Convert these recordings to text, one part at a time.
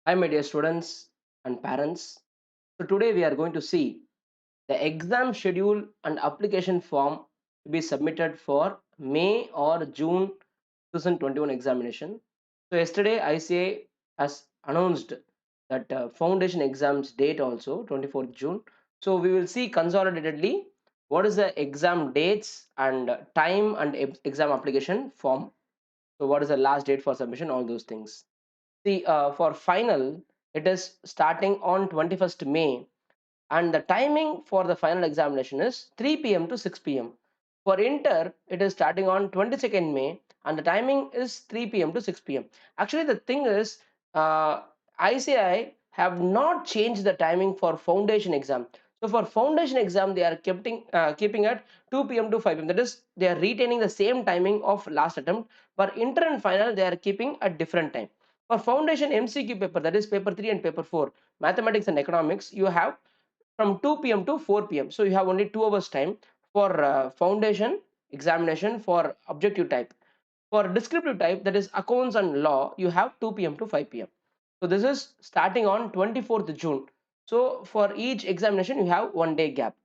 Hi, my dear students and parents. So, today we are going to see the exam schedule and application form to be submitted for May or June 2021 examination. So, yesterday ICA has announced that foundation exams date also 24th June. So, we will see consolidatedly what is the exam dates and time and exam application form. So, what is the last date for submission? All those things. See, for final, it is starting on 21st May, and the timing for the final examination is 3 p.m. to 6 p.m. For inter, it is starting on 22nd May, and the timing is 3 p.m. to 6 p.m. Actually, the thing is, ICI have not changed the timing for foundation exam. So for foundation exam, they are keeping at 2 p.m. to 5 p.m. That is, they are retaining the same timing of last attempt. For inter and final, they are keeping a different time. For foundation MCQ paper, that is paper 3 and paper 4, mathematics and economics, you have from 2 p.m. to 4 p.m. So you have only 2 hours time for foundation examination for objective type. For descriptive type, that is accounts and law, you have 2 p.m. to 5 p.m. So this is starting on 24th June. So for each examination, you have 1 day gap.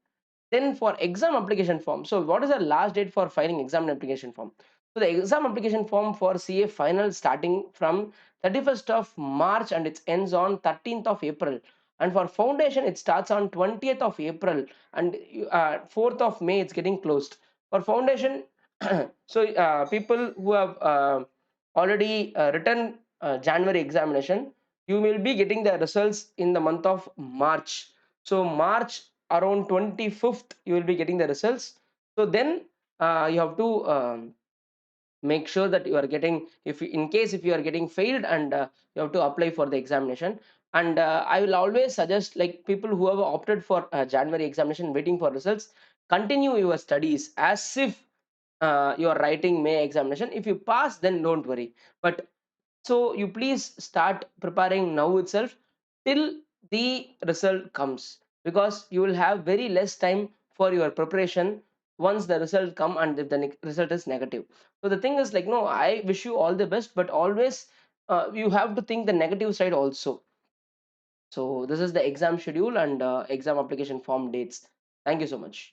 Then for exam application form, so what is the last date for filing exam application form? So the exam application form for CA final starting from 31st of March and it ends on 13th of April. And for foundation, it starts on 20th of April and 4th of May, it's getting closed. For foundation, so people who have already written January examination, you will be getting the results in the month of March. So March around 25th, you will be getting the results. So then you have to make sure that you are getting, if in case if you are getting failed, and you have to apply for the examination. And I will always suggest, like people who have opted for January examination waiting for results, continue your studies as if you are writing May examination. If you pass, then don't worry. But so you please start preparing now itself till the result comes, because you will have very less time for your preparation once the result come and if the result is negative. So the thing is, like, no, I wish you all the best, but always you have to think the negative side also. So this is the exam schedule and exam application form dates. Thank you so much.